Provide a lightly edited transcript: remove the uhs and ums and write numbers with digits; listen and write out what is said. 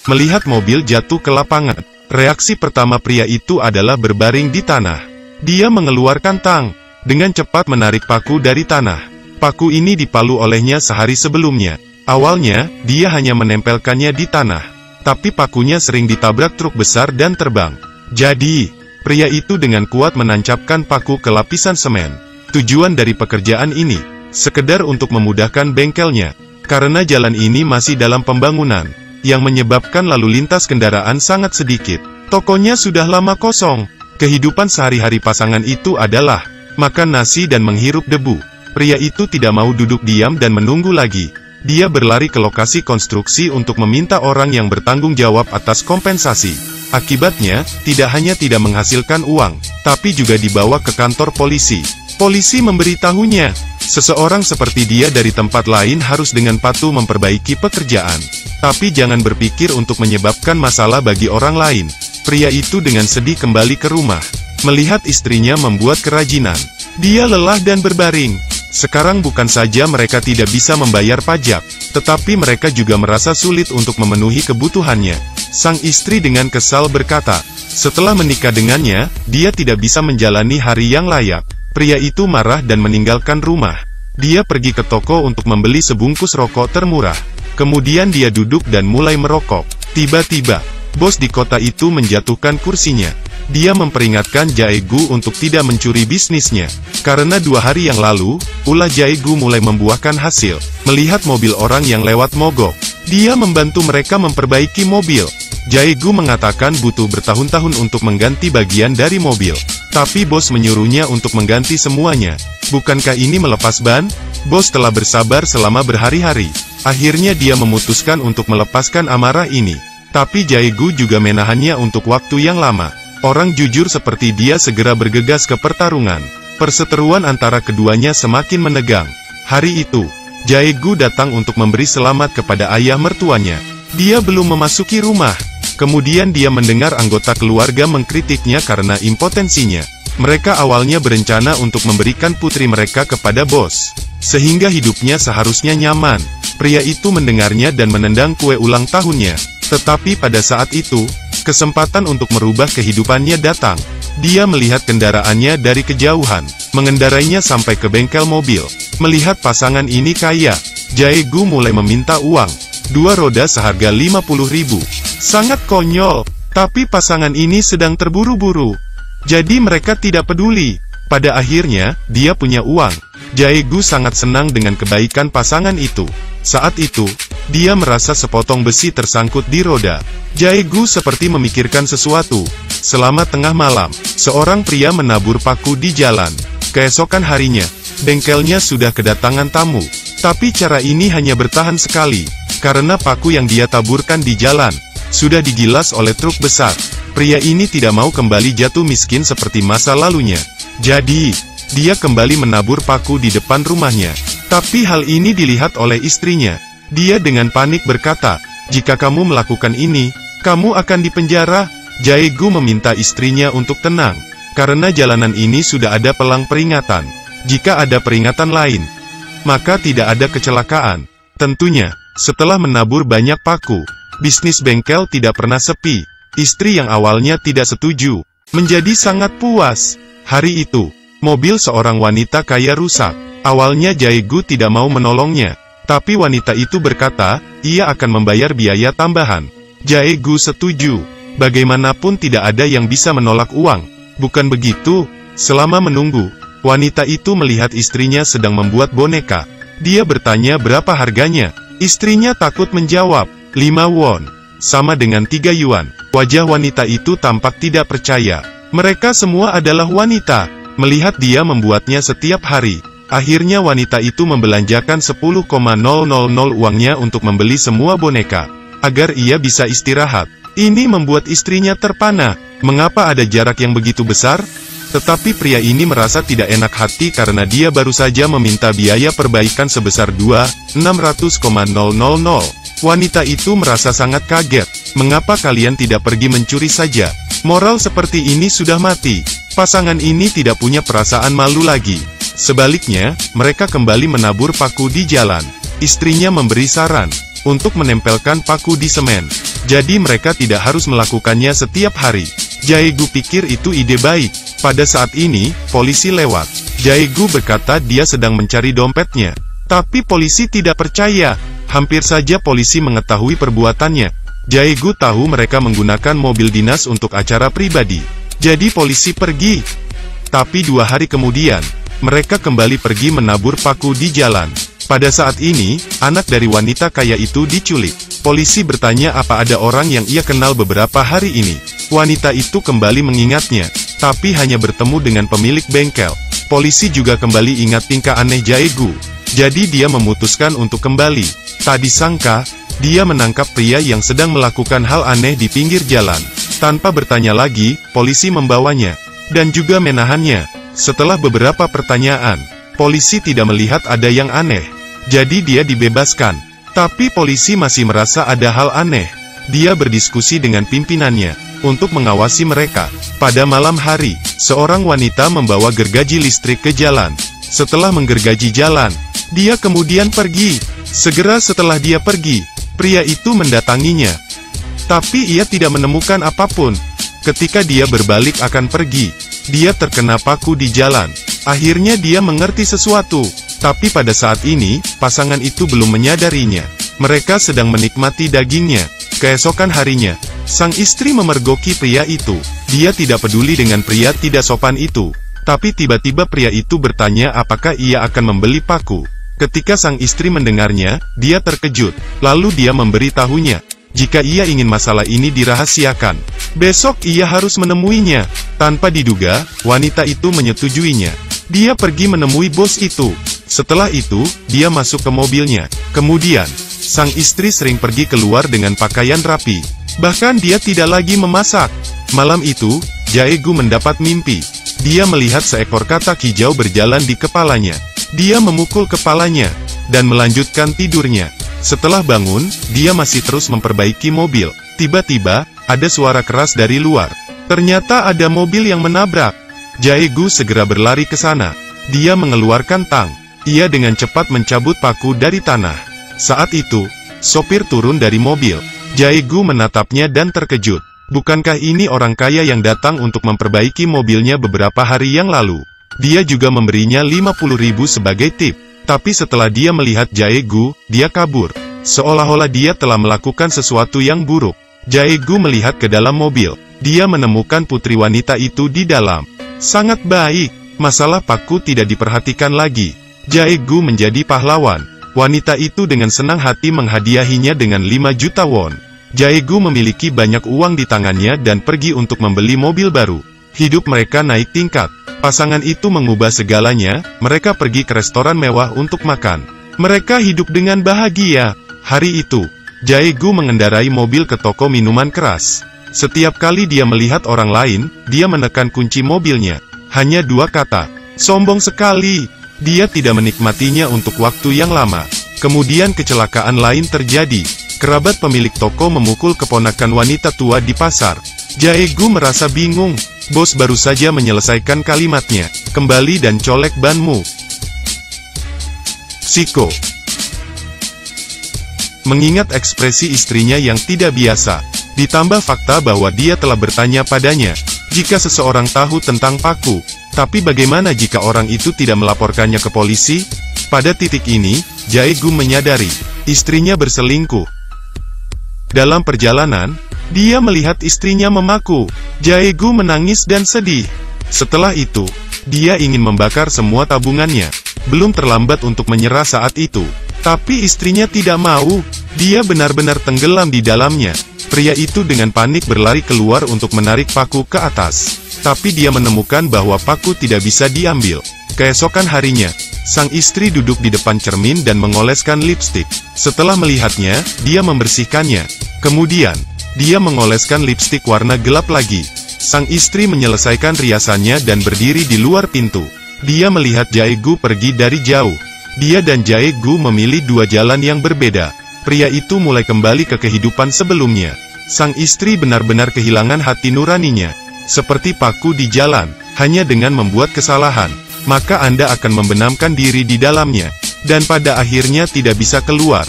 Melihat mobil jatuh ke lapangan, reaksi pertama pria itu adalah berbaring di tanah. Dia mengeluarkan tang, dengan cepat menarik paku dari tanah. Paku ini dipalu olehnya sehari sebelumnya. Awalnya, dia hanya menempelkannya di tanah. Tapi pakunya sering ditabrak truk besar dan terbang. Jadi, pria itu dengan kuat menancapkan paku ke lapisan semen. Tujuan dari pekerjaan ini, sekedar untuk memudahkan bengkelnya. Karena jalan ini masih dalam pembangunan, yang menyebabkan lalu lintas kendaraan sangat sedikit. Tokonya sudah lama kosong. Kehidupan sehari-hari pasangan itu adalah makan nasi dan menghirup debu. Pria itu tidak mau duduk diam dan menunggu lagi. Dia berlari ke lokasi konstruksi untuk meminta orang yang bertanggung jawab atas kompensasi. Akibatnya, tidak hanya tidak menghasilkan uang, tapi juga dibawa ke kantor polisi. Polisi memberitahunya, seseorang seperti dia dari tempat lain harus dengan patuh memperbaiki pekerjaan. Tapi jangan berpikir untuk menyebabkan masalah bagi orang lain. Pria itu dengan sedih kembali ke rumah. Melihat istrinya membuat kerajinan. Dia lelah dan berbaring. Sekarang bukan saja mereka tidak bisa membayar pajak, tetapi mereka juga merasa sulit untuk memenuhi kebutuhannya. Sang istri dengan kesal berkata, setelah menikah dengannya, dia tidak bisa menjalani hari yang layak. Pria itu marah dan meninggalkan rumah. Dia pergi ke toko untuk membeli sebungkus rokok termurah. Kemudian dia duduk dan mulai merokok. Tiba-tiba, bos di kota itu menjatuhkan kursinya. Dia memperingatkan Jae-gu untuk tidak mencuri bisnisnya. Karena 2 hari yang lalu, ulah Jae-gu mulai membuahkan hasil. Melihat mobil orang yang lewat mogok, dia membantu mereka memperbaiki mobil. Jae-gu mengatakan butuh bertahun-tahun untuk mengganti bagian dari mobil. Tapi bos menyuruhnya untuk mengganti semuanya. Bukankah ini melepas ban? Bos telah bersabar selama berhari-hari. Akhirnya dia memutuskan untuk melepaskan amarah ini. Tapi Jae-gu juga menahannya untuk waktu yang lama. Orang jujur seperti dia segera bergegas ke pertarungan. Perseteruan antara keduanya semakin menegang. Hari itu, Jae-gu datang untuk memberi selamat kepada ayah mertuanya. Dia belum memasuki rumah. Kemudian dia mendengar anggota keluarga mengkritiknya karena impotensinya. Mereka awalnya berencana untuk memberikan putri mereka kepada bos, sehingga hidupnya seharusnya nyaman. Pria itu mendengarnya dan menendang kue ulang tahunnya. Tetapi pada saat itu, kesempatan untuk merubah kehidupannya datang. Dia melihat kendaraannya dari kejauhan, mengendarainya sampai ke bengkel mobil. Melihat pasangan ini kaya, Jae-gu mulai meminta uang. 2 roda seharga 50.000. Sangat konyol, tapi pasangan ini sedang terburu-buru. Jadi mereka tidak peduli. Pada akhirnya, dia punya uang. Jae-gu sangat senang dengan kebaikan pasangan itu. Saat itu, dia merasa sepotong besi tersangkut di roda. Jae-gu seperti memikirkan sesuatu. Selama tengah malam, seorang pria menabur paku di jalan. Keesokan harinya, bengkelnya sudah kedatangan tamu. Tapi cara ini hanya bertahan sekali, karena paku yang dia taburkan di jalan sudah digilas oleh truk besar. Pria ini tidak mau kembali jatuh miskin seperti masa lalunya. Jadi, dia kembali menabur paku di depan rumahnya. Tapi hal ini dilihat oleh istrinya. Dia dengan panik berkata, jika kamu melakukan ini, kamu akan dipenjara. Jae-gu meminta istrinya untuk tenang, karena jalanan ini sudah ada pelang peringatan. Jika ada peringatan lain, maka tidak ada kecelakaan. Tentunya, setelah menabur banyak paku, bisnis bengkel tidak pernah sepi. Istri yang awalnya tidak setuju, menjadi sangat puas. Hari itu, mobil seorang wanita kaya rusak. Awalnya Jae-gu tidak mau menolongnya, tapi wanita itu berkata, ia akan membayar biaya tambahan. Jae-gu setuju. Bagaimanapun tidak ada yang bisa menolak uang. Bukan begitu? Selama menunggu, wanita itu melihat istrinya sedang membuat boneka. Dia bertanya berapa harganya. Istrinya takut menjawab, 5 won. Sama dengan 3 yuan. Wajah wanita itu tampak tidak percaya. Mereka semua adalah wanita. Melihat dia membuatnya setiap hari, akhirnya wanita itu membelanjakan 10,000 uangnya untuk membeli semua boneka, agar ia bisa istirahat. Ini membuat istrinya terpana. Mengapa ada jarak yang begitu besar? Tetapi pria ini merasa tidak enak hati karena dia baru saja meminta biaya perbaikan sebesar 600,000. Wanita itu merasa sangat kaget. Mengapa kalian tidak pergi mencuri saja? Moral seperti ini sudah mati. Pasangan ini tidak punya perasaan malu lagi. Sebaliknya, mereka kembali menabur paku di jalan. Istrinya memberi saran untuk menempelkan paku di semen. Jadi mereka tidak harus melakukannya setiap hari. Jae-gu pikir itu ide baik. Pada saat ini, polisi lewat. Jae-gu berkata dia sedang mencari dompetnya. Tapi polisi tidak percaya. Hampir saja polisi mengetahui perbuatannya. Jae-gu tahu mereka menggunakan mobil dinas untuk acara pribadi. Jadi polisi pergi. Tapi 2 hari kemudian, mereka kembali pergi menabur paku di jalan. Pada saat ini, anak dari wanita kaya itu diculik. Polisi bertanya apa ada orang yang ia kenal beberapa hari ini. Wanita itu kembali mengingatnya, tapi hanya bertemu dengan pemilik bengkel. Polisi juga kembali ingat tingkah aneh Jae-gu. Jadi dia memutuskan untuk kembali. Tak disangka, dia menangkap pria yang sedang melakukan hal aneh di pinggir jalan. Tanpa bertanya lagi, polisi membawanya, dan juga menahannya. Setelah beberapa pertanyaan, polisi tidak melihat ada yang aneh. Jadi dia dibebaskan. Tapi polisi masih merasa ada hal aneh. Dia berdiskusi dengan pimpinannya untuk mengawasi mereka. Pada malam hari, seorang wanita membawa gergaji listrik ke jalan. Setelah menggergaji jalan, dia kemudian pergi. Segera setelah dia pergi, pria itu mendatanginya. Tapi ia tidak menemukan apapun. Ketika dia berbalik akan pergi, dia terkena paku di jalan. Akhirnya dia mengerti sesuatu. Tapi pada saat ini, pasangan itu belum menyadarinya. Mereka sedang menikmati dagingnya. Keesokan harinya, sang istri memergoki pria itu. Dia tidak peduli dengan pria tidak sopan itu. Tapi tiba-tiba pria itu bertanya apakah ia akan membeli paku. Ketika sang istri mendengarnya, dia terkejut. Lalu dia memberitahunya, jika ia ingin masalah ini dirahasiakan, besok ia harus menemuinya. Tanpa diduga, wanita itu menyetujuinya. Dia pergi menemui bos itu. Setelah itu, dia masuk ke mobilnya. Kemudian, sang istri sering pergi keluar dengan pakaian rapi. Bahkan dia tidak lagi memasak. Malam itu, Jae-gu mendapat mimpi. Dia melihat seekor katak hijau berjalan di kepalanya. Dia memukul kepalanya, dan melanjutkan tidurnya. Setelah bangun, dia masih terus memperbaiki mobil. Tiba-tiba, ada suara keras dari luar. Ternyata ada mobil yang menabrak. Jae-gu segera berlari ke sana. Dia mengeluarkan tang. Ia dengan cepat mencabut paku dari tanah. Saat itu, sopir turun dari mobil. Jae-gu menatapnya dan terkejut. Bukankah ini orang kaya yang datang untuk memperbaiki mobilnya beberapa hari yang lalu? Dia juga memberinya 50.000 sebagai tip. Tapi setelah dia melihat Jae-gu, dia kabur. Seolah-olah dia telah melakukan sesuatu yang buruk. Jae-gu melihat ke dalam mobil. Dia menemukan putri wanita itu di dalam. Sangat baik. Masalah paku tidak diperhatikan lagi. Jae-gu menjadi pahlawan. Wanita itu dengan senang hati menghadiahinya dengan 5 juta won. Jae-gu memiliki banyak uang di tangannya dan pergi untuk membeli mobil baru. Hidup mereka naik tingkat. Pasangan itu mengubah segalanya. Mereka pergi ke restoran mewah untuk makan. Mereka hidup dengan bahagia. Hari itu, Jae-gu mengendarai mobil ke toko minuman keras. Setiap kali dia melihat orang lain, dia menekan kunci mobilnya. Hanya 2 kata. Sombong sekali. Dia tidak menikmatinya untuk waktu yang lama. Kemudian kecelakaan lain terjadi. Kerabat pemilik toko memukul keponakan wanita tua di pasar. Jae-gu merasa bingung. Bos baru saja menyelesaikan kalimatnya. Kembali dan colek banmu. Psiko. Mengingat ekspresi istrinya yang tidak biasa, ditambah fakta bahwa dia telah bertanya padanya, jika seseorang tahu tentang paku, tapi bagaimana jika orang itu tidak melaporkannya ke polisi? Pada titik ini, Jae-gu menyadari, istrinya berselingkuh. Dalam perjalanan, dia melihat istrinya memaku. Jae-gu menangis dan sedih. Setelah itu, dia ingin membakar semua tabungannya. Belum terlambat untuk menyerah saat itu. Tapi istrinya tidak mau. Dia benar-benar tenggelam di dalamnya. Pria itu dengan panik berlari keluar untuk menarik paku ke atas. Tapi dia menemukan bahwa paku tidak bisa diambil. Keesokan harinya, sang istri duduk di depan cermin dan mengoleskan lipstik. Setelah melihatnya, dia membersihkannya. Kemudian, dia mengoleskan lipstik warna gelap lagi. Sang istri menyelesaikan riasannya dan berdiri di luar pintu. Dia melihat Jae-gu pergi dari jauh. Dia dan Jae-gu memilih 2 jalan yang berbeda. Pria itu mulai kembali ke kehidupan sebelumnya. Sang istri benar-benar kehilangan hati nuraninya. Seperti paku di jalan, hanya dengan membuat kesalahan, maka Anda akan membenamkan diri di dalamnya, dan pada akhirnya tidak bisa keluar.